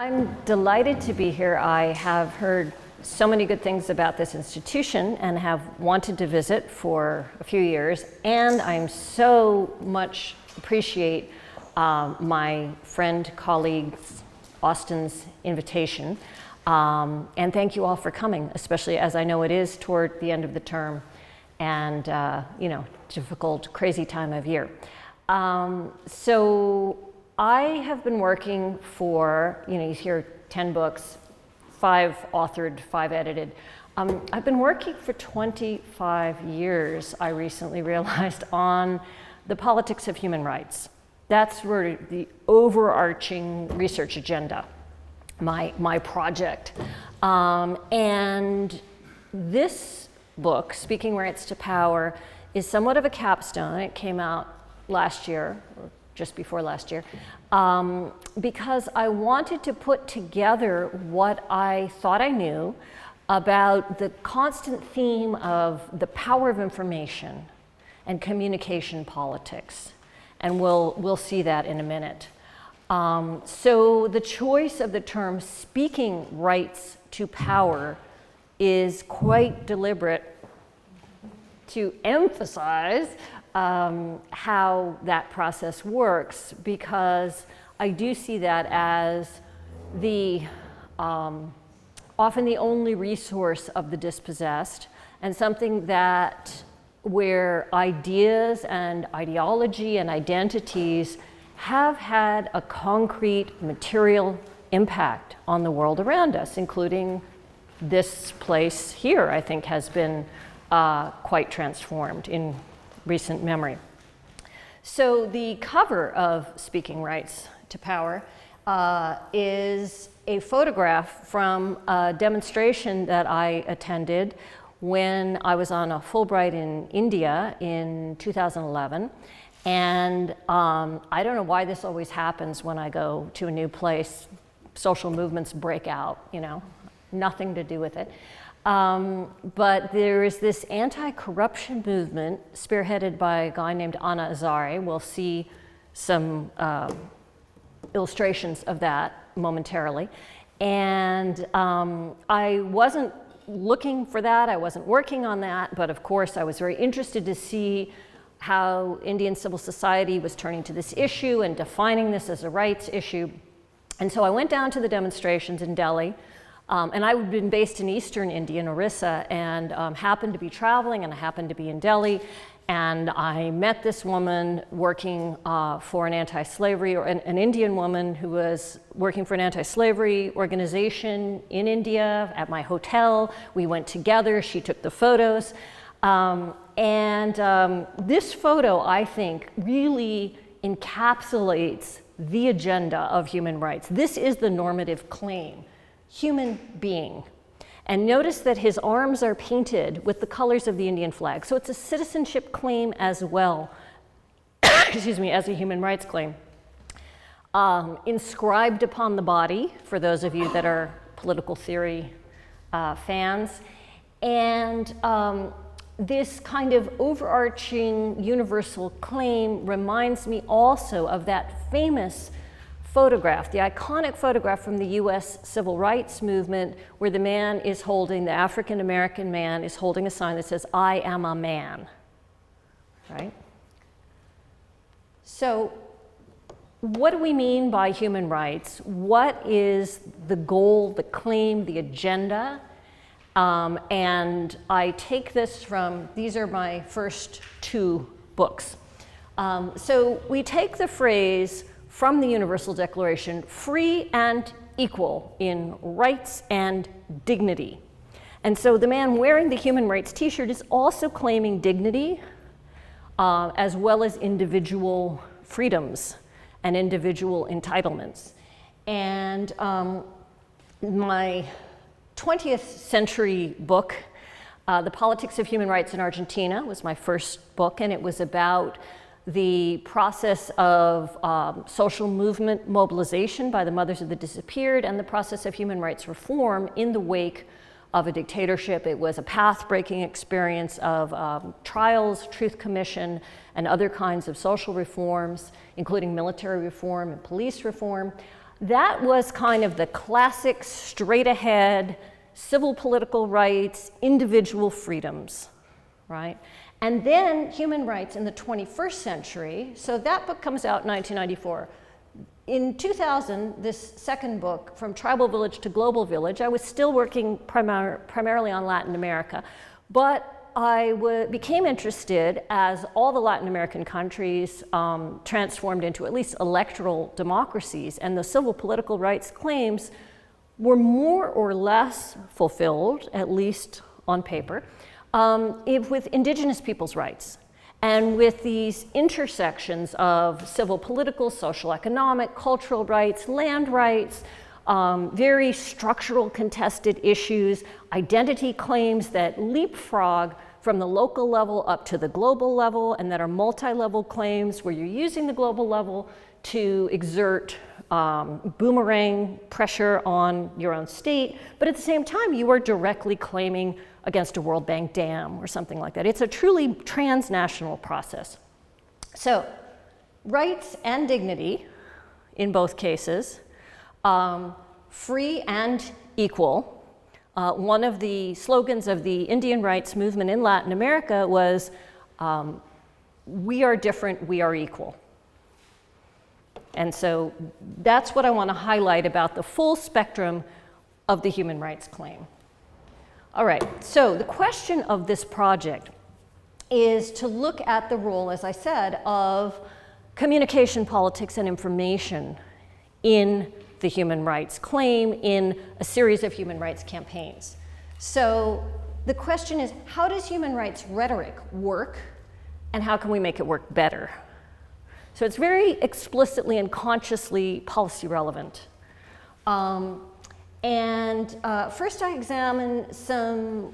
I'm delighted to be here. I have heard so many good things about this institution and have wanted to visit for a few years, and I'm so much appreciate my friend, colleague, Austin's invitation. And thank you all for coming, especially as I know it is toward the end of the term and, difficult, crazy time of year. So I have been working for, you hear 10 books, 5 authored, 5 edited. I've been working for 25 years, I recently realized, on the politics of human rights. That's sort of the overarching research agenda, my project. And this book, Speaking Rights to Power, is somewhat of a capstone. It came out last year, or just before last year, because I wanted to put together what I thought I knew about the constant theme of the power of information and communication politics. And we'll see that in a minute. So the choice of the term speaking rights to power is quite deliberate to emphasize how that process works, because I do see that as the often the only resource of the dispossessed, and something that where ideas and ideology and identities have had a concrete material impact on the world around us, including this place here, I think has been quite transformed in recent memory. So the cover of Speaking Rights to Power is a photograph from a demonstration that I attended when I was on a Fulbright in India in 2011. And I don't know why this always happens when I go to a new place. Social movements break out, nothing to do with it. But there is this anti-corruption movement spearheaded by a guy named Anna Hazare. We'll see some illustrations of that momentarily. And I wasn't looking for that, I wasn't working on that, but of course I was very interested to see how Indian civil society was turning to this issue and defining this as a rights issue. And so I went down to the demonstrations in Delhi, and I had been based in eastern India, in Orissa, and happened to be traveling, and I happened to be in Delhi, and I met this woman working for an anti-slavery, or an Indian woman who was working for an anti-slavery organization in India at my hotel. We went together, she took the photos. This photo, I think, really encapsulates the agenda of human rights. This is the normative claim, human being. And notice that his arms are painted with the colors of the Indian flag. So it's a citizenship claim as well, excuse me, as a human rights claim. Inscribed upon the body, for those of you that are political theory fans. And this kind of overarching universal claim reminds me also of that famous photograph, the iconic photograph from the US civil rights movement, where the man is holding, the African American man is holding a sign that says, "I am a man," right? So what do we mean by human rights? What is the goal, the claim, the agenda? And I take this from, these are my first 2 books. So we take the phrase from the Universal Declaration, free and equal in rights and dignity. And so the man wearing the human rights t-shirt is also claiming dignity, as well as individual freedoms and individual entitlements. And my 20th century book, The Politics of Human Rights in Argentina, was my first book, and it was about the process of social movement mobilization by the Mothers of the Disappeared and the process of human rights reform in the wake of a dictatorship. It was a path-breaking experience of trials, truth commission, and other kinds of social reforms, including military reform and police reform. That was kind of the classic straight ahead civil political rights, individual freedoms, right? And then human rights in the 21st century. So that book comes out in 1994. In 2000, this second book, From Tribal Village to Global Village, I was still working primarily on Latin America, but I became interested as all the Latin American countries transformed into at least electoral democracies, and the civil political rights claims were more or less fulfilled, at least on paper, with indigenous people's rights. And with these intersections of civil, political, social, economic, cultural rights, land rights, very structural contested issues, identity claims that leapfrog from the local level up to the global level, and that are multi-level claims where you're using the global level to exert boomerang pressure on your own state, but at the same time you are directly claiming against a World Bank dam or something like that. It's a truly transnational process. So, rights and dignity in both cases, free and equal. One of the slogans of the Indian rights movement in Latin America was, we are different, we are equal. And so that's what I want to highlight about the full spectrum of the human rights claim. All right, so the question of this project is to look at the role, as I said, of communication, politics, and information in the human rights claim in a series of human rights campaigns. So the question is, how does human rights rhetoric work, and how can we make it work better? So it's very explicitly and consciously policy relevant. First I examine some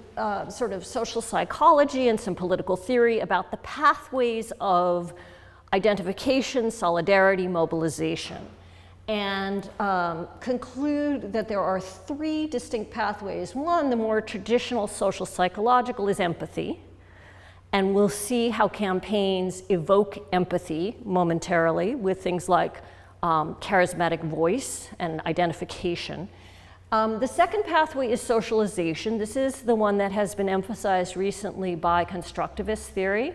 sort of social psychology and some political theory about the pathways of identification, solidarity, mobilization, and conclude that there are three distinct pathways. One, the more traditional social psychological, is empathy. And we'll see how campaigns evoke empathy momentarily with things like charismatic voice and identification. The second pathway is socialization. This is the one that has been emphasized recently by constructivist theory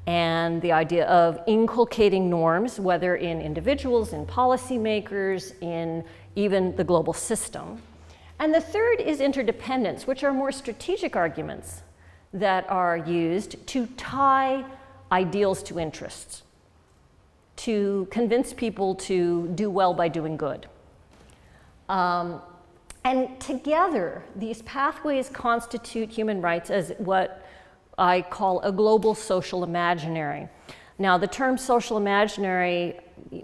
and the idea of inculcating norms, whether in individuals, in policymakers, in even the global system. And the third is interdependence, which are more strategic arguments that are used to tie ideals to interests, to convince people to do well by doing good. And together, these pathways constitute human rights as what I call a global social imaginary. Now, the term social imaginary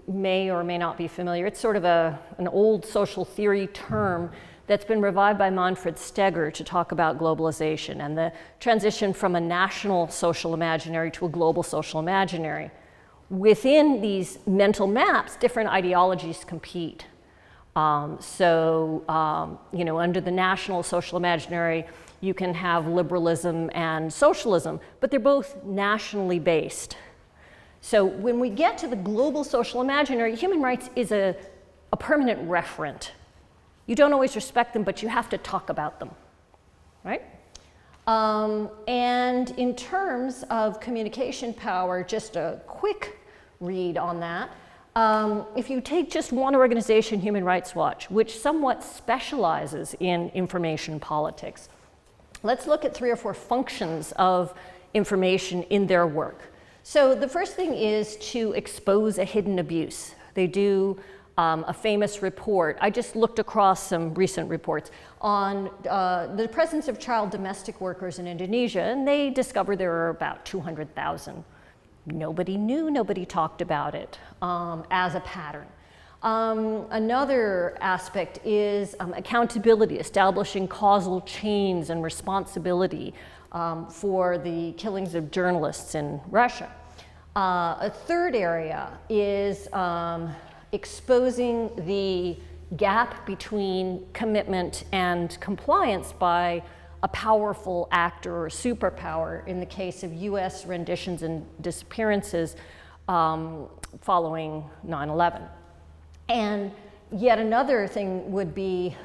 may or may not be familiar. It's sort of an old social theory term that's been revived by Manfred Steger to talk about globalization and the transition from a national social imaginary to a global social imaginary. Within these mental maps, different ideologies compete. Under the national social imaginary, you can have liberalism and socialism, but they're both nationally based. So when we get to the global social imaginary, human rights is a permanent referent. You don't always respect them, but you have to talk about them, right? And in terms of communication power, just a quick read on that. If you take just one organization, Human Rights Watch, which somewhat specializes in information politics, let's look at 3 or 4 functions of information in their work. So the first thing is to expose a hidden abuse. They do a famous report. I just looked across some recent reports on the presence of child domestic workers in Indonesia, and they discovered there are about 200,000. Nobody knew, nobody talked about it as a pattern. Another aspect is accountability, establishing causal chains and responsibility for the killings of journalists in Russia. A third area is exposing the gap between commitment and compliance by a powerful actor or superpower in the case of US renditions and disappearances following 9/11. And yet another thing would be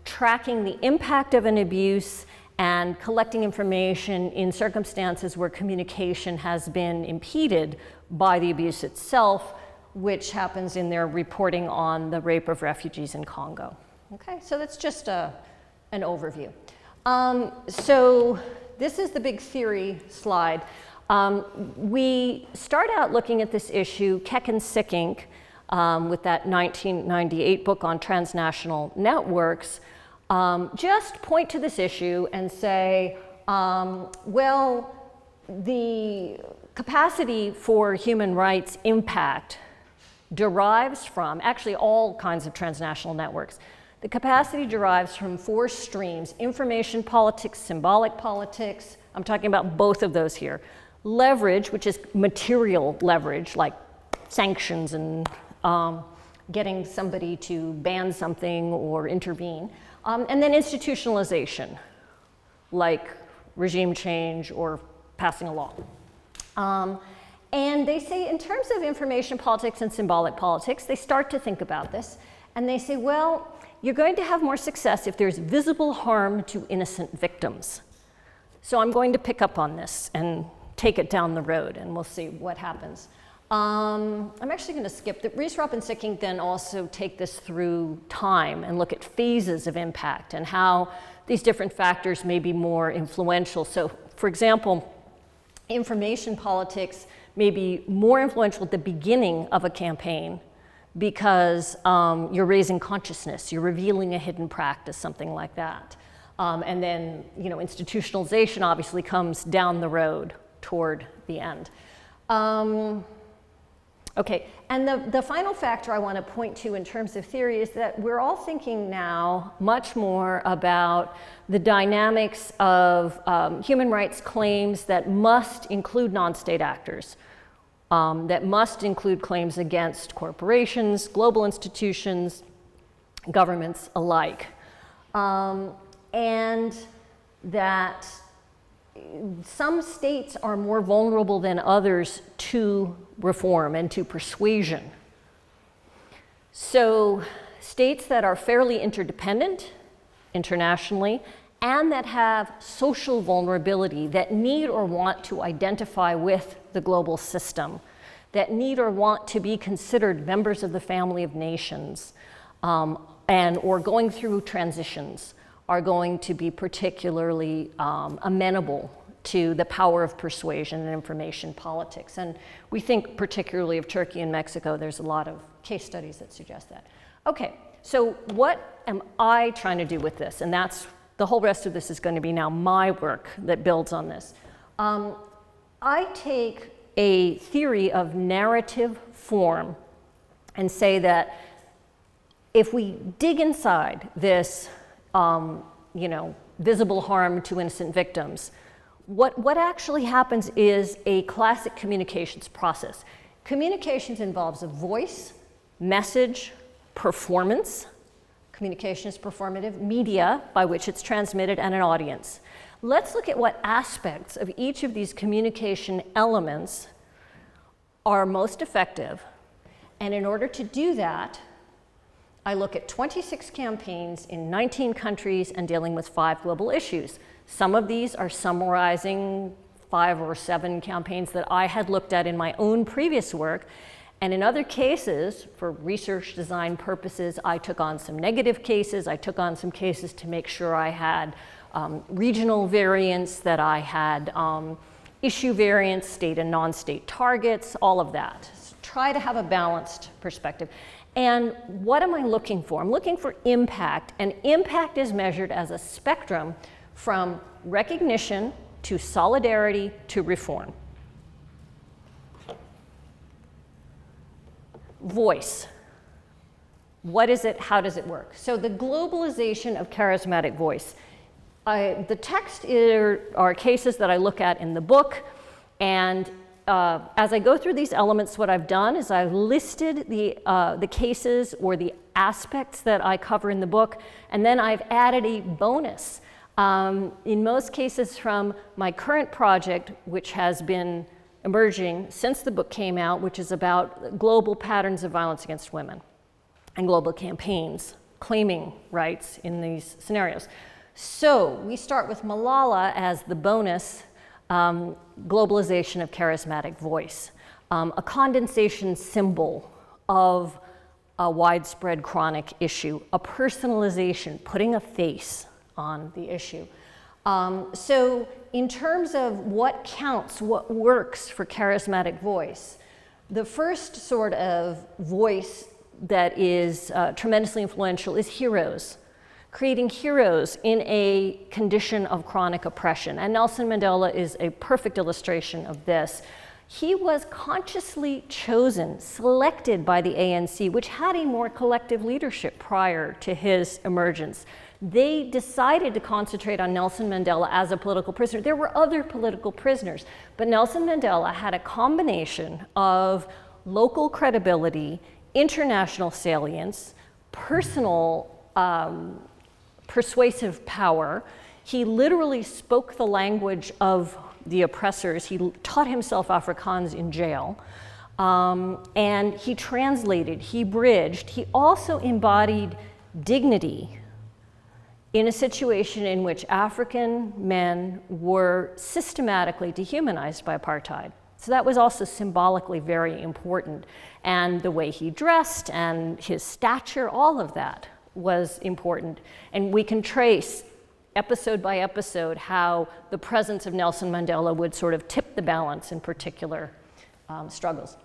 tracking the impact of an abuse and collecting information in circumstances where communication has been impeded by the abuse itself, which happens in their reporting on the rape of refugees in Congo. Okay, so that's just an overview. So this is the big theory slide. We start out looking at this issue, Keck and Sickink, with that 1998 book on transnational networks, just point to this issue and say, well, the capacity for human rights impact derives from, actually all kinds of transnational networks, the capacity derives from 4 streams: information politics, symbolic politics, I'm talking about both of those here, leverage, which is material leverage, like sanctions and getting somebody to ban something or intervene, and then institutionalization, like regime change or passing a law. And they say in terms of information politics and symbolic politics, they start to think about this, and they say, well, you're going to have more success if there's visible harm to innocent victims. So I'm going to pick up on this and take it down the road, and we'll see what happens. I'm actually going to skip that. Rhetoric and Sickink then also take this through time and look at phases of impact and how these different factors may be more influential. So, for example, information politics may be more influential at the beginning of a campaign because you're raising consciousness, you're revealing a hidden practice, something like that. And then, institutionalization obviously comes down the road toward the end. Okay, and the final factor I want to point to in terms of theory is that we're all thinking now much more about the dynamics of human rights claims that must include non-state actors, that must include claims against corporations, global institutions, governments alike, and that some states are more vulnerable than others to reform and to persuasion. So states that are fairly interdependent internationally and that have social vulnerability, that need or want to identify with the global system, that need or want to be considered members of the family of nations, or going through transitions, are going to be particularly amenable to the power of persuasion and information politics. And we think particularly of Turkey and Mexico. There's a lot of case studies that suggest that. Okay, so what am I trying to do with this? And that's, the whole rest of this is going to be now my work that builds on this. I take a theory of narrative form and say that if we dig inside this visible harm to innocent victims, what actually happens is a classic communications process. Communications involves a voice, message, performance. Communication is performative, media by which it's transmitted, and an audience. Let's look at what aspects of each of these communication elements are most effective. And in order to do that, I look at 26 campaigns in 19 countries and dealing with 5 global issues. Some of these are summarizing 5 or 7 campaigns that I had looked at in my own previous work. And in other cases, for research design purposes, I took on some negative cases. I took on some cases to make sure I had regional variants, that I had issue variants, state and non-state targets, all of that. So try to have a balanced perspective. And what am I looking for? I'm looking for impact, and impact is measured as a spectrum from recognition to solidarity to reform. Voice. What is it? How does it work? So the globalization of charismatic voice. The text are cases that I look at in the book, and as I go through these elements, what I've done is I've listed the cases or the aspects that I cover in the book, and then I've added a bonus. In most cases from my current project, which has been emerging since the book came out, which is about global patterns of violence against women. and global campaigns claiming rights in these scenarios. So we start with Malala as the bonus, globalization of charismatic voice, a condensation symbol of a widespread chronic issue, a personalization, putting a face on the issue. So in terms of what counts, what works for charismatic voice, the first sort of voice that is tremendously influential is heroes, creating heroes in a condition of chronic oppression. And Nelson Mandela is a perfect illustration of this. He was consciously chosen, selected by the ANC, which had a more collective leadership prior to his emergence. They decided to concentrate on Nelson Mandela as a political prisoner. There were other political prisoners, but Nelson Mandela had a combination of local credibility, international salience, personal persuasive power. He literally spoke the language of the oppressors. He taught himself Afrikaans in jail. And he translated, he bridged. He also embodied dignity in a situation in which African men were systematically dehumanized by apartheid. So that was also symbolically very important. And the way he dressed and his stature, all of that was important. And we can trace episode by episode how the presence of Nelson Mandela would sort of tip the balance in particular struggles.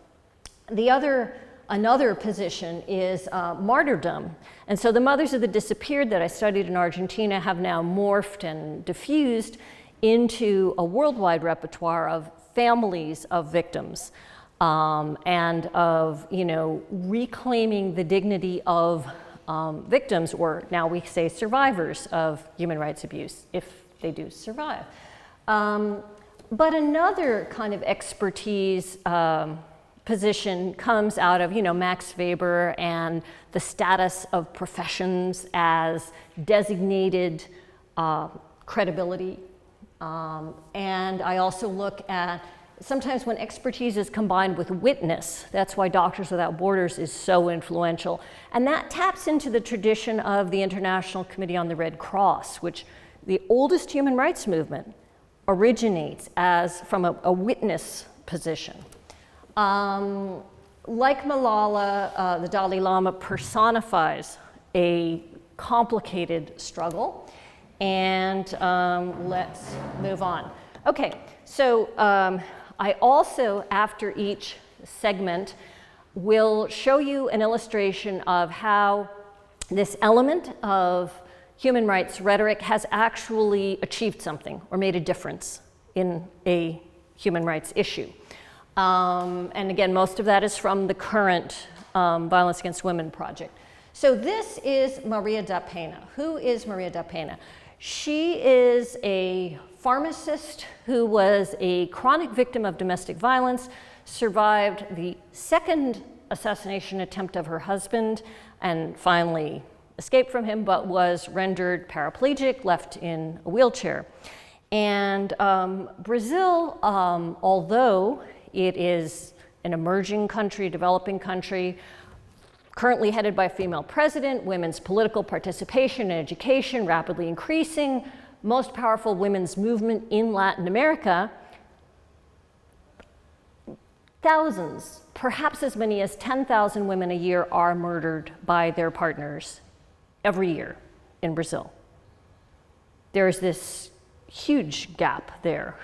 Another position is martyrdom. And so the mothers of the disappeared that I studied in Argentina have now morphed and diffused into a worldwide repertoire of families of victims and of, reclaiming the dignity of victims, or now we say survivors of human rights abuse, if they do survive. But another kind of expertise position comes out of, Max Weber and the status of professions as designated credibility. And I also look at sometimes when expertise is combined with witness. That's why Doctors Without Borders is so influential. And that taps into the tradition of the International Committee on the Red Cross, which the oldest human rights movement originates from a witness position. Like Malala, the Dalai Lama personifies a complicated struggle. And let's move on. Okay, so I also, after each segment, will show you an illustration of how this element of human rights rhetoric has actually achieved something or made a difference in a human rights issue. And again, most of that is from the current Violence Against Women project. So this is Maria da Pena. Who is Maria da Pena? She is a pharmacist who was a chronic victim of domestic violence, survived the second assassination attempt of her husband, and finally escaped from him, but was rendered paraplegic, left in a wheelchair. And Brazil, although it is an emerging country, developing country, currently headed by a female president, women's political participation and education rapidly increasing, most powerful women's movement in Latin America, thousands, perhaps as many as 10,000 women a year are murdered by their partners every year in Brazil. There's this huge gap there.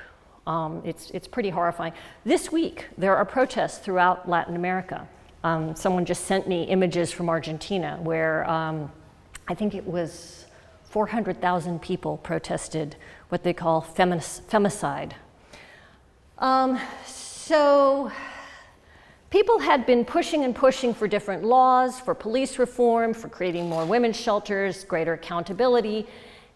It's pretty horrifying. This week, there are protests throughout Latin America. Someone just sent me images from Argentina where I think it was 400,000 people protested what they call femicide. So people had been pushing and pushing for different laws, for police reform, for creating more women's shelters, greater accountability.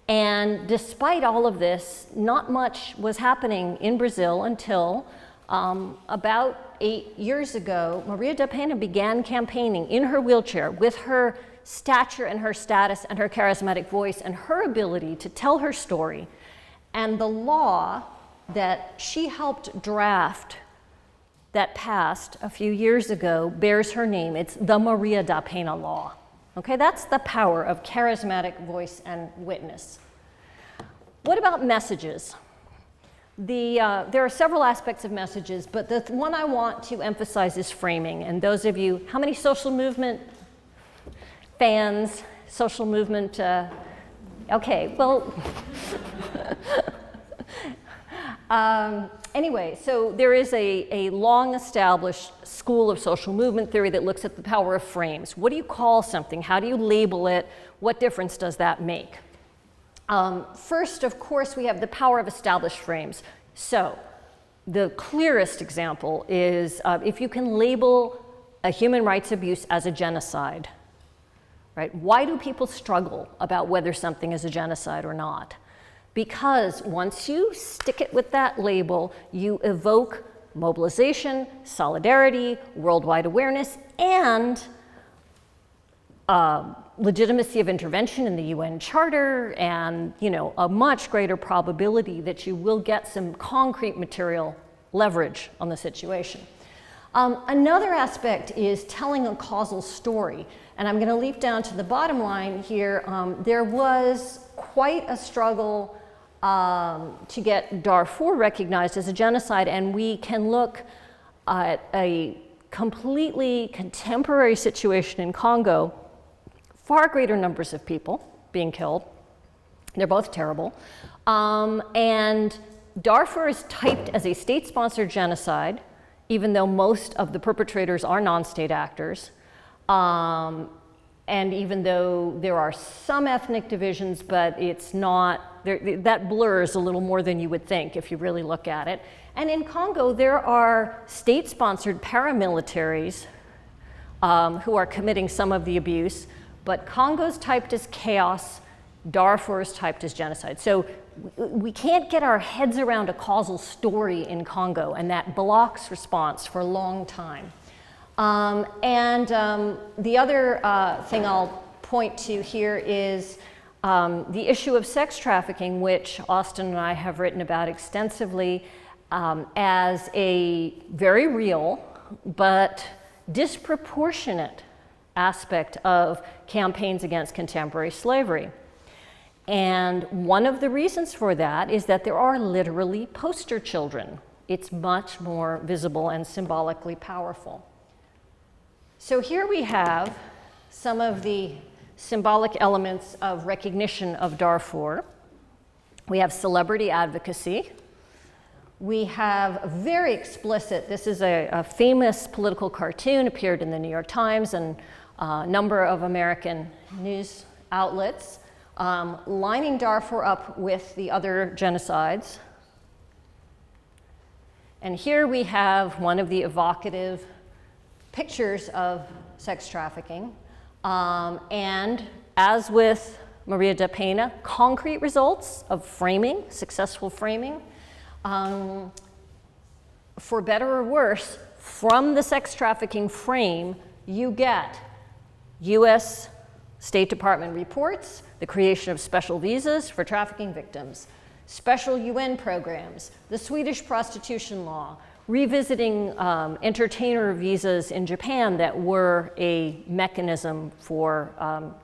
And despite all of this, not much was happening in Brazil until about 8 years ago, Maria da Pena began campaigning in her wheelchair with her stature and her status and her charismatic voice and her ability to tell her story. And the law that she helped draft that passed a few years ago bears her name. It's the Maria da Pena Law. Okay, that's the power of charismatic voice and witness. What about messages? There are several aspects of messages, but the one I want to emphasize is framing. And those of you, how many social movement fans, social movement, okay, well, anyway, so there is a long-established school of social movement theory that looks at the power of frames. What do you call something? How do you label it? What difference does that make? First, of course, we have the power of established frames. So the clearest example is if you can label a human rights abuse as a genocide, right? Why do people struggle about whether something is a genocide or not? Because once you stick it with that label, you evoke mobilization, solidarity, worldwide awareness, and legitimacy of intervention in the UN Charter, and a much greater probability that you will get some concrete material leverage on the situation. Another aspect is telling a causal story, and I'm going to leap down to the bottom line here. There was quite a struggle to get Darfur recognized as a genocide, and we can look at a completely contemporary situation in Congo. Far greater numbers of people being killed. They're both terrible. And Darfur is typed as a state-sponsored genocide, even though most of the perpetrators are non-state actors. And even though there are some ethnic divisions, but it's not, that blurs a little more than you would think if you really look at it. And in Congo, there are state-sponsored paramilitaries who are committing some of the abuse. But Congo's typed as chaos, Darfur's typed as genocide. So we can't get our heads around a causal story in Congo, and that blocks response for a long time. The other thing I'll point to here is the issue of sex trafficking, which Austin and I have written about extensively as a very real but disproportionate aspect of campaigns against contemporary slavery. And one of the reasons for that is that there are literally poster children. It's much more visible and symbolically powerful. So here we have some of the symbolic elements of recognition of Darfur. We have celebrity advocacy. We have a very explicit, this is a famous political cartoon, appeared in the New York Times and a number of American news outlets, lining Darfur up with the other genocides. And here we have one of the evocative pictures of sex trafficking. And as with Maria da Pena, concrete results of framing, successful framing. For better or worse, from the sex trafficking frame, you get US State Department reports, the creation of special visas for trafficking victims, special UN programs, the Swedish prostitution law, revisiting entertainer visas in Japan that were a mechanism for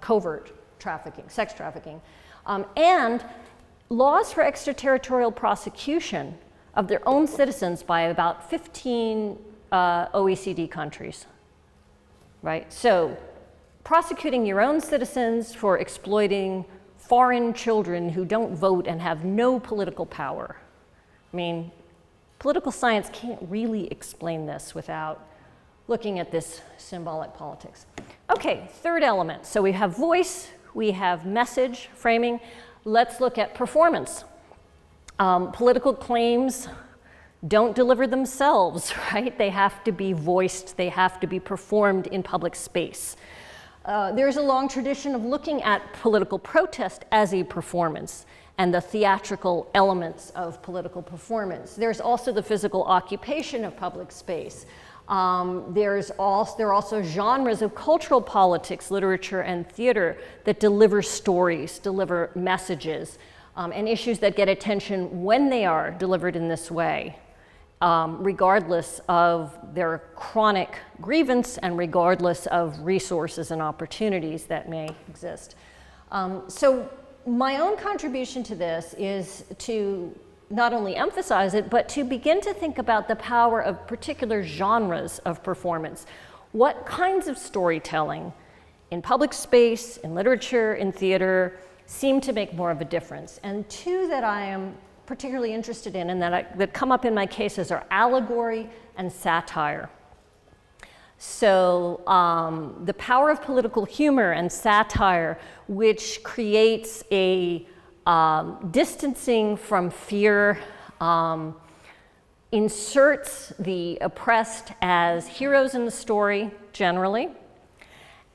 covert trafficking, sex trafficking, and laws for extraterritorial prosecution of their own citizens by about 15 OECD countries, right? So prosecuting your own citizens for exploiting foreign children who don't vote and have no political power. I mean, political science can't really explain this without looking at this symbolic politics. Okay, third element. So we have voice, we have message, framing. Let's look at performance. Political claims don't deliver themselves, right? They have to be voiced, they have to be performed in public space. There's a long tradition of looking at political protest as a performance and the theatrical elements of political performance. There's also the physical occupation of public space. There are also genres of cultural politics, literature, and theater that deliver stories, deliver messages, and issues that get attention when they are delivered in this way. regardless of their chronic grievance and regardless of resources and opportunities that may exist. So my own contribution to this is to not only emphasize it, but to begin to think about the power of particular genres of performance. What kinds of storytelling in public space, in literature, in theater, seem to make more of a difference? And two that I am particularly interested in and that come up in my cases are allegory and satire. So the power of political humor and satire, which creates a distancing from fear, inserts the oppressed as heroes in the story, generally,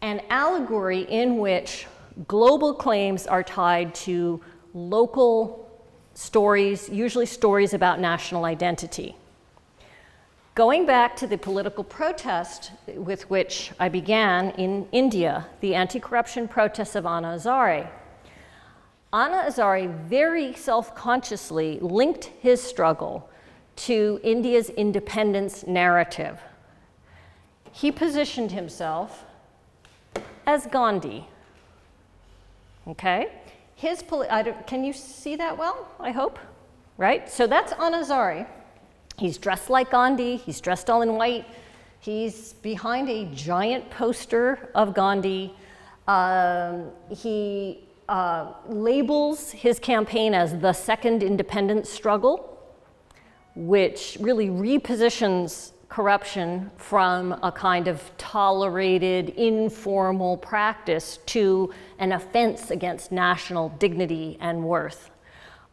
and allegory in which global claims are tied to local stories, usually stories about national identity. Going back to the political protest with which I began in India, the anti-corruption protests of Anna Hazare. Anna Hazare very self-consciously linked his struggle to India's independence narrative. He positioned himself as Gandhi, okay? Can you see that well, I hope? Right? So that's Anna Hazare. He's dressed like Gandhi, he's dressed all in white, he's behind a giant poster of Gandhi. He labels his campaign as the second independence struggle, which really repositions corruption from a kind of tolerated, informal practice to an offense against national dignity and worth,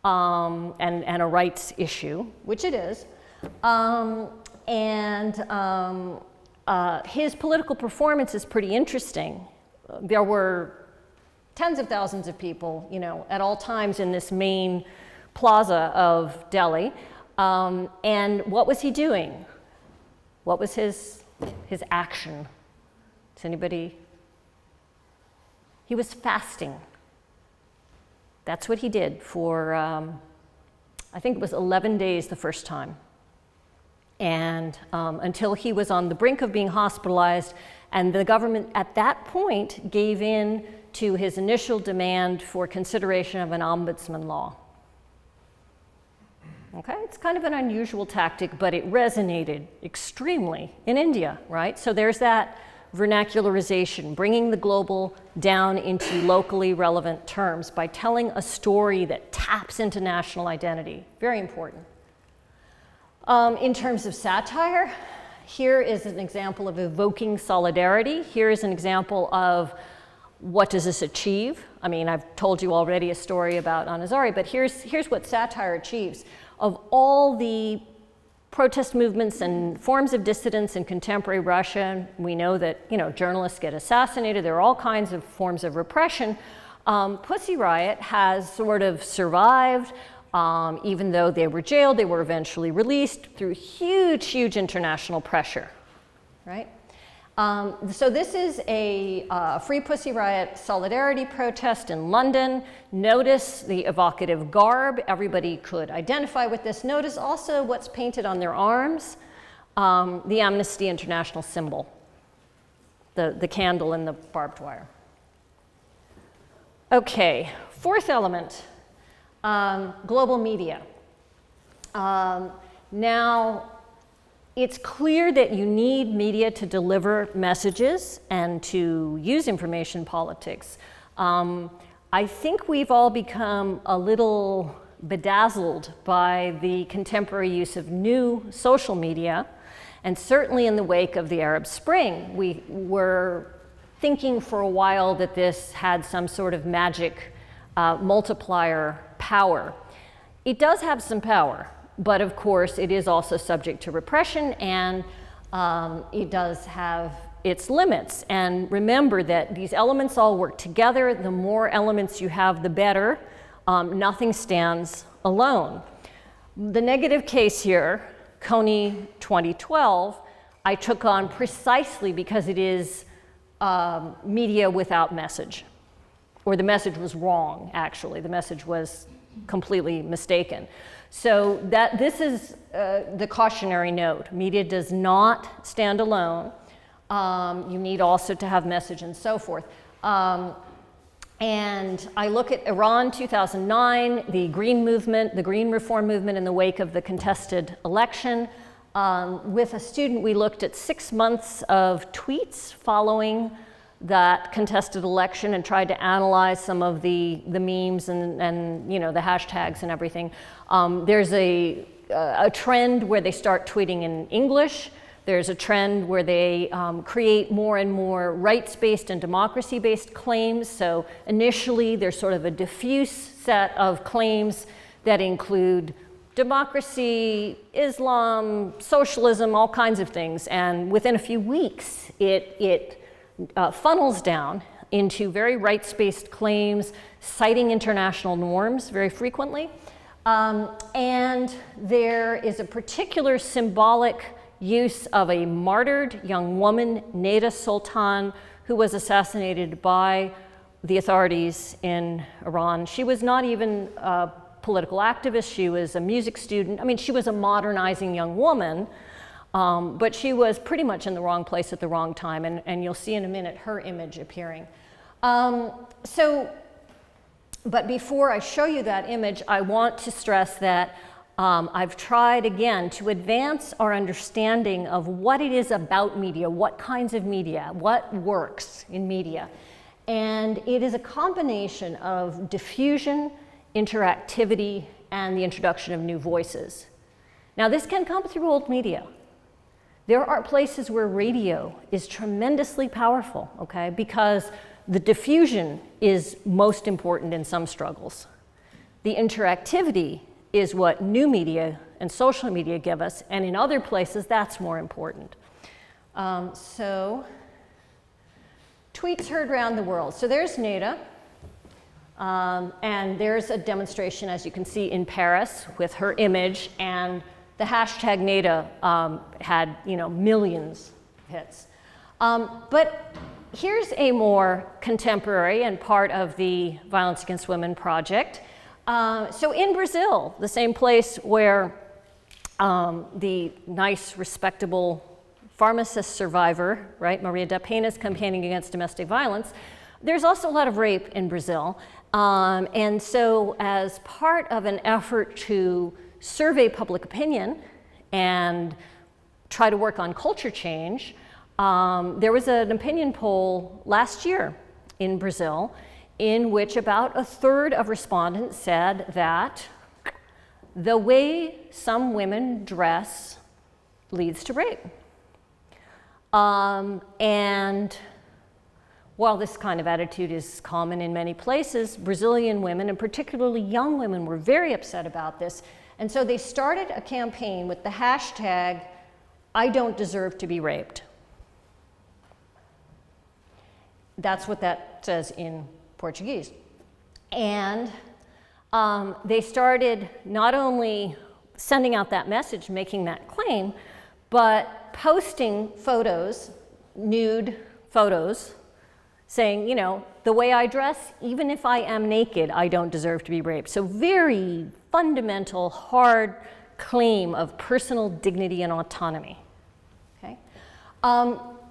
and a rights issue, which it is. His political performance is pretty interesting. There were tens of thousands of people, at all times in this main plaza of Delhi. And what was he doing? What was his action? Does anybody? He was fasting. That's what he did for, I think it was 11 days the first time. And until he was on the brink of being hospitalized, and the government at that point gave in to his initial demand for consideration of an ombudsman law. Okay, it's kind of an unusual tactic, but it resonated extremely in India, right? So there's that vernacularization, bringing the global down into locally relevant terms by telling a story that taps into national identity. Very important. In terms of satire, here is an example of evoking solidarity. Here is an example of what does this achieve? I mean, I've told you already a story about Anna Hazare, but here's what satire achieves. Of all the protest movements and forms of dissidence in contemporary Russia, we know that journalists get assassinated. There are all kinds of forms of repression. Pussy Riot has sort of survived, even though they were jailed. They were eventually released through huge international pressure, right? So this is a Free Pussy Riot solidarity protest in London. Notice the evocative garb. Everybody could identify with this. Notice also what's painted on their arms, the Amnesty International symbol, the candle and the barbed wire. Okay, fourth element, global media. Now, it's clear that you need media to deliver messages and to use information politics. I think we've all become a little bedazzled by the contemporary use of new social media, and certainly in the wake of the Arab Spring. We were thinking for a while that this had some sort of magic multiplier power. It does have some power. But of course, it is also subject to repression, and it does have its limits. And remember that these elements all work together. The more elements you have, the better. Nothing stands alone. The negative case here, Kony 2012, I took on precisely because it is media without message. Or the message was wrong, actually. The message was completely mistaken. So this is the cautionary note. Media does not stand alone. You need also to have message and so forth. And I look at Iran 2009, the Green movement, the Green Reform movement in the wake of the contested election. With a student, we looked at 6 months of tweets following that contested election and tried to analyze some of the memes and you know, the hashtags and everything. There's a trend where they start tweeting in English. There's a trend where they create more and more rights-based and democracy-based claims. So initially, there's sort of a diffuse set of claims that include democracy, Islam, socialism, all kinds of things. And within a few weeks, it funnels down into very rights-based claims, citing international norms very frequently. And there is a particular symbolic use of a martyred young woman, Neda Sultan, who was assassinated by the authorities in Iran. She was not even a political activist. She was a music student. I mean, she was a modernizing young woman, but she was pretty much in the wrong place at the wrong time, and you'll see in a minute her image appearing. But before I show you that image, I want to stress that I've tried again to advance our understanding of what it is about media, what kinds of media, what works in media. And it is a combination of diffusion, interactivity, and the introduction of new voices. Now, this can come through old media. There are places where radio is tremendously powerful, okay, because the diffusion is most important in some struggles. The interactivity is what new media and social media give us, and in other places, that's more important. So, tweets heard around the world. So there's Neda, and there's a demonstration, as you can see, in Paris with her image, and the hashtag Neda had, you know, millions of hits. But here's a more contemporary and part of the Violence Against Women project. So in Brazil, the same place where the nice, respectable pharmacist survivor, right, Maria da Penha, is campaigning against domestic violence, there's also a lot of rape in Brazil. And so as part of an effort to survey public opinion and try to work on culture change, there was an opinion poll last year in Brazil in which about a third of respondents said that the way some women dress leads to rape. And while this kind of attitude is common in many places, Brazilian women, and particularly young women, were very upset about this. And so they started a campaign with the hashtag, "I don't deserve to be raped." That's what that says in Portuguese. And they started not only sending out that message, making that claim, but posting photos, nude photos, saying, you know, the way I dress, even if I am naked, I don't deserve to be raped. So very fundamental, hard claim of personal dignity and autonomy. Okay?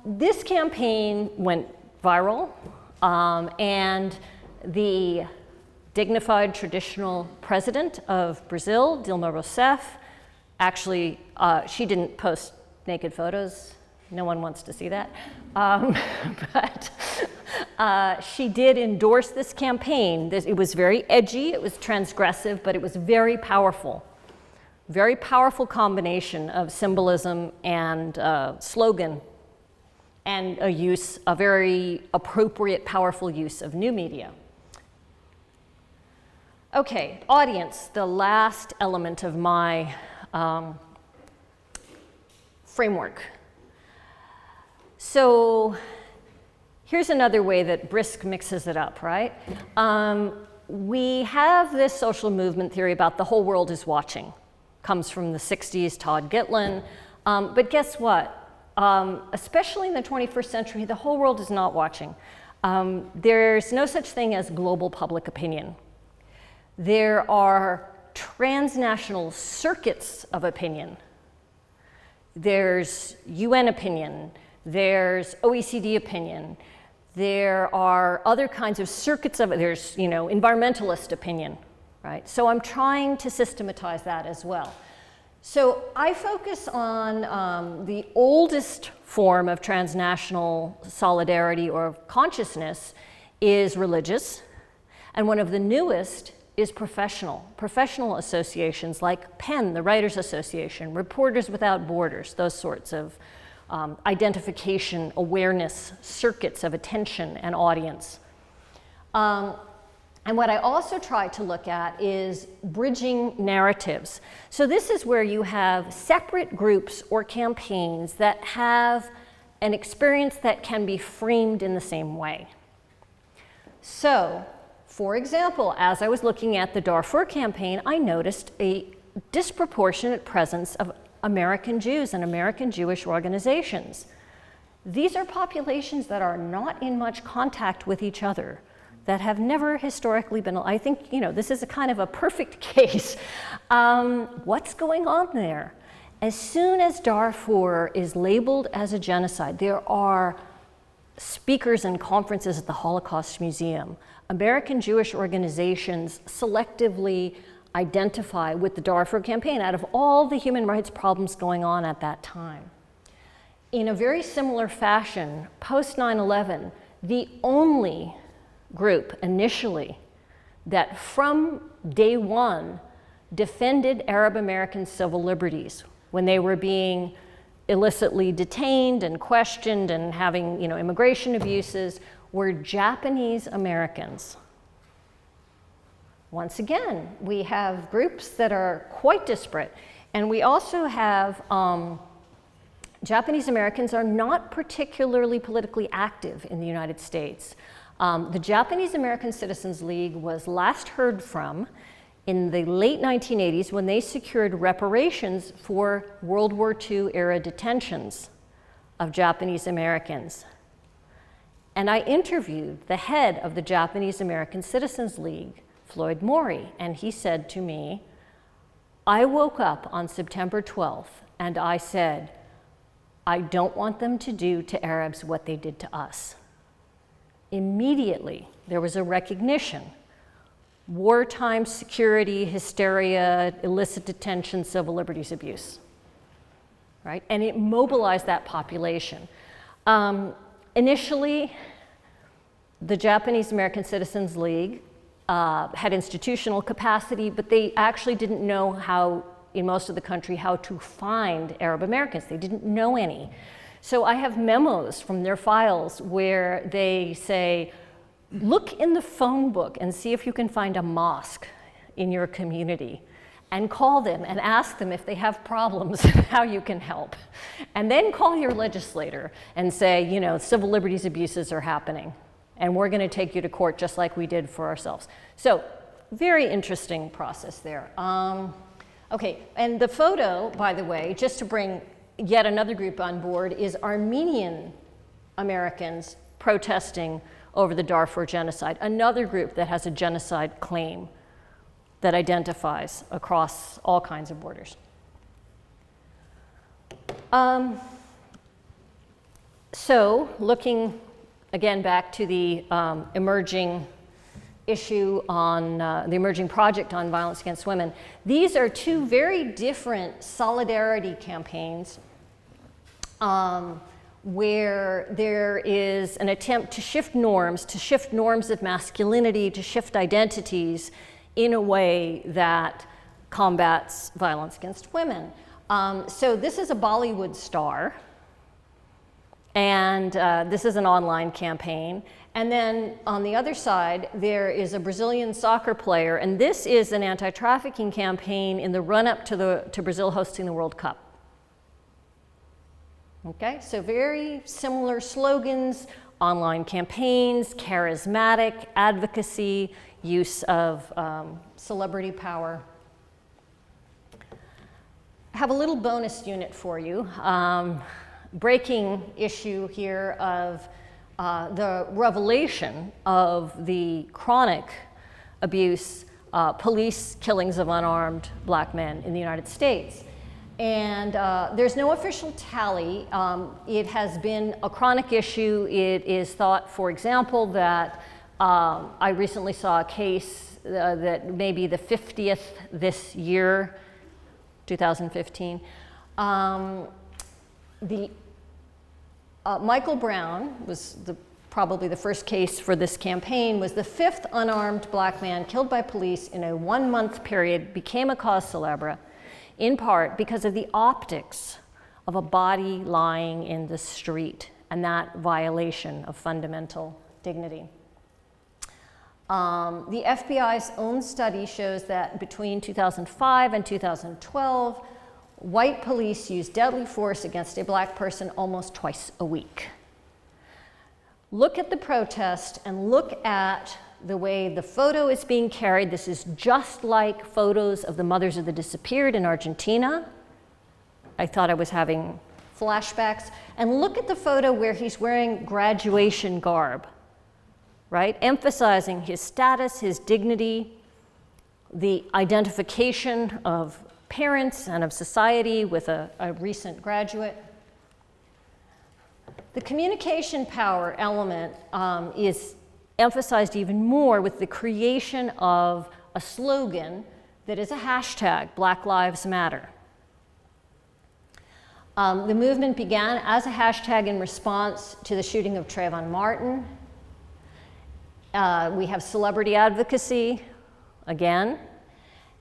This campaign went viral, and the dignified traditional president of Brazil, Dilma Rousseff, actually, she didn't post naked photos. No one wants to see that. But she did endorse this campaign. It was very edgy, it was transgressive, but it was very powerful. Very powerful combination of symbolism and slogan, and a very appropriate, powerful use of new media. Okay, audience, the last element of my framework. So here's another way that Brysk mixes it up, right? We have this social movement theory about the whole world is watching. Comes from the 60s, Todd Gitlin. But guess what? Especially in the 21st century, the whole world is not watching. There's no such thing as global public opinion. There are transnational circuits of opinion. There's UN opinion, there's OECD opinion, there are other kinds of circuits of it, there's, environmentalist opinion, right? So I'm trying to systematize that as well. So I focus on the oldest form of transnational solidarity or consciousness is religious, and one of the newest is professional associations like PEN, the Writers Association, Reporters Without Borders, those sorts of identification, awareness, circuits of attention and audience. And what I also try to look at is bridging narratives. So this is where you have separate groups or campaigns that have an experience that can be framed in the same way. So, for example, as I was looking at the Darfur campaign, I noticed a disproportionate presence of American Jews and American Jewish organizations. These are populations that are not in much contact with each other, that have never historically been, I think, this is a kind of a perfect case. What's going on there? As soon as Darfur is labeled as a genocide, there are speakers and conferences at the Holocaust Museum. American Jewish organizations selectively identify with the Darfur campaign out of all the human rights problems going on at that time. In a very similar fashion, post 9/11, the only group initially that from day one defended Arab American civil liberties when they were being illicitly detained and questioned and having immigration abuses were Japanese Americans. Once again, we have groups that are quite disparate, and we also have Japanese Americans are not particularly politically active in the United States. The Japanese American Citizens League was last heard from in the late 1980s when they secured reparations for World War II era detentions of Japanese Americans. And I interviewed the head of the Japanese American Citizens League, Floyd Mori, and he said to me, I woke up on September 12th and I said, I don't want them to do to Arabs what they did to us. Immediately, there was a recognition. Wartime security, hysteria, illicit detention, civil liberties abuse, right? And it mobilized that population. Initially, the Japanese American Citizens League had institutional capacity, but they actually didn't know how, in most of the country, how to find Arab Americans. They didn't know any. So I have memos from their files where they say, look in the phone book and see if you can find a mosque in your community and call them and ask them if they have problems and how you can help. And then call your legislator and say, civil liberties abuses are happening and we're going to take you to court just like we did for ourselves. So very interesting process there. Okay, and the photo, by the way, just to bring yet another group on board, is Armenian Americans protesting over the Darfur genocide, another group that has a genocide claim that identifies across all kinds of borders. So looking again back to the emerging issue on the emerging project on violence against women, these are two very different solidarity campaigns where there is an attempt to shift norms of masculinity, to shift identities in a way that combats violence against women. So this is a Bollywood star, and this is an online campaign. And then on the other side, there is a Brazilian soccer player, and this is an anti-trafficking campaign in the run-up to Brazil hosting the World Cup. Okay, so very similar slogans, online campaigns, charismatic advocacy, use of celebrity power. I have a little bonus unit for you. Breaking issue here of the revelation of the chronic abuse police killings of unarmed black men in the United States. And there's no official tally. It has been a chronic issue. It is thought, for example, that I recently saw a case that may be the 50th this year, 2015. Michael Brown was probably the first case for this campaign, was the 5th unarmed black man killed by police in a 1-month period, became a cause célèbre, in part because of the optics of a body lying in the street and that violation of fundamental dignity. The FBI's own study shows that between 2005 and 2012, white police used deadly force against a black person almost twice a week. Look at the protest and look at the way the photo is being carried. This is just like photos of the mothers of the disappeared in Argentina. I thought I was having flashbacks. And look at the photo where he's wearing graduation garb, right? Emphasizing his status, his dignity, the identification of parents and of society with a recent graduate. The communication power element is emphasized even more with the creation of a slogan that is a hashtag, Black Lives Matter. The movement began as a hashtag in response to the shooting of Trayvon Martin. We have celebrity advocacy, again,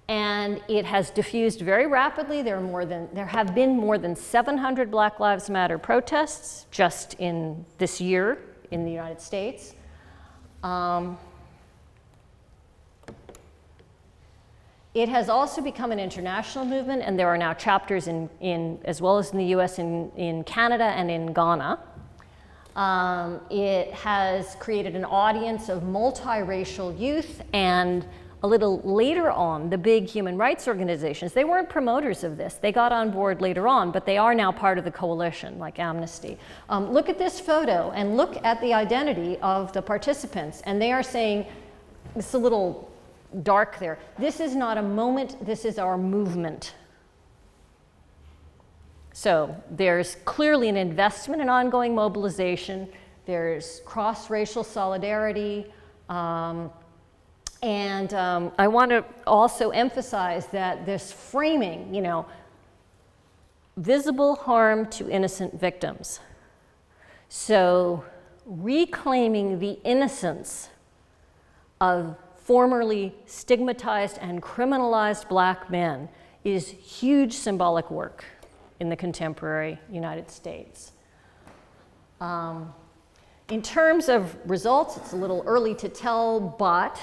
and it has diffused very rapidly. There have been more than 700 Black Lives Matter protests just in this year in the United States. It has also become an international movement, and there are now chapters as well as in the US, in Canada and in Ghana. It has created an audience of multiracial youth, and a little later on, the big human rights organizations, they weren't promoters of this. They got on board later on, but they are now part of the coalition, like Amnesty. Look at this photo and look at the identity of the participants, and they are saying, it's a little dark there, this is not a moment, this is our movement. So there's clearly an investment in ongoing mobilization, there's cross-racial solidarity, and I want to also emphasize that this framing, visible harm to innocent victims. So reclaiming the innocence of formerly stigmatized and criminalized black men is huge symbolic work in the contemporary United States. In terms of results, it's a little early to tell, but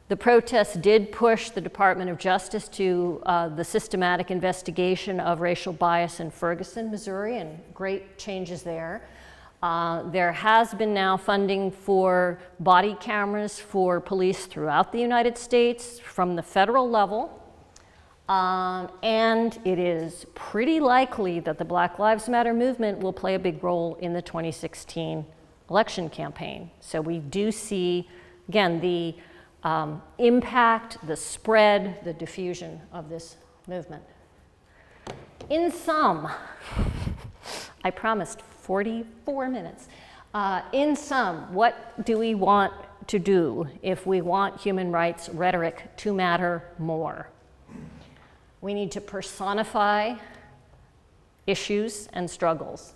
the protests did push the Department of Justice to the systematic investigation of racial bias in Ferguson, Missouri, and great changes there. There has been now funding for body cameras for police throughout the United States from the federal level. And it is pretty likely that the Black Lives Matter movement will play a big role in the 2016 election campaign. So we do see, again, the impact, the spread, the diffusion of this movement. In sum, I promised 44 minutes. In sum, what do we want to do if we want human rights rhetoric to matter more? We need to personify issues and struggles.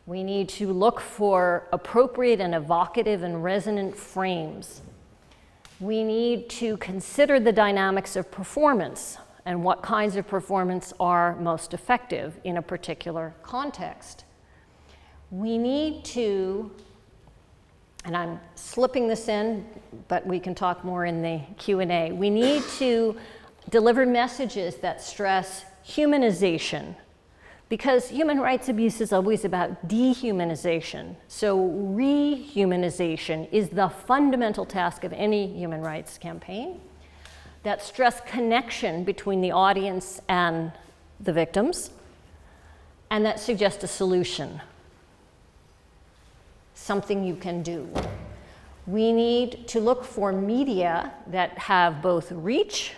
We need to look for appropriate and evocative and resonant frames. We need to consider the dynamics of performance and what kinds of performance are most effective in a particular context. We need to, and I'm slipping this in, but we can talk more in the Q&A. We need to deliver messages that stress humanization, because human rights abuse is always about dehumanization. So rehumanization is the fundamental task of any human rights campaign. That stress connection between the audience and the victims, and that suggests a solution, something you can do. We need to look for media that have both reach,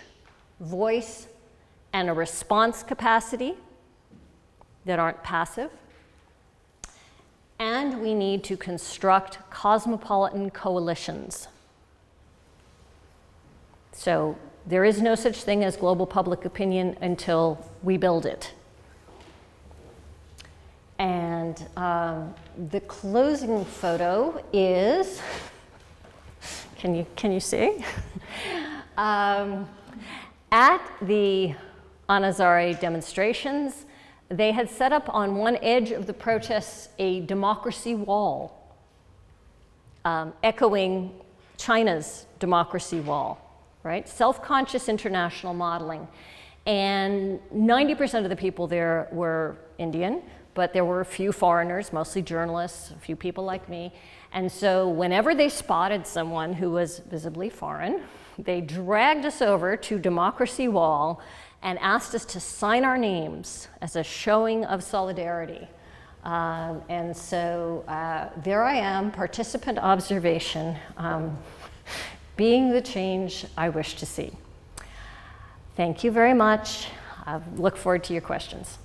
voice, and a response capacity that aren't passive. And we need to construct cosmopolitan coalitions. So there is no such thing as global public opinion until we build it. And the closing photo is, can you see? At the Anna Hazare demonstrations, they had set up on one edge of the protests a democracy wall, echoing China's democracy wall, right? Self-conscious international modeling. And 90% of the people there were Indian, but there were a few foreigners, mostly journalists, a few people like me. And so whenever they spotted someone who was visibly foreign, they dragged us over to Democracy Wall and asked us to sign our names as a showing of solidarity. And so there I am, participant observation, being the change I wish to see. Thank you very much. I look forward to your questions.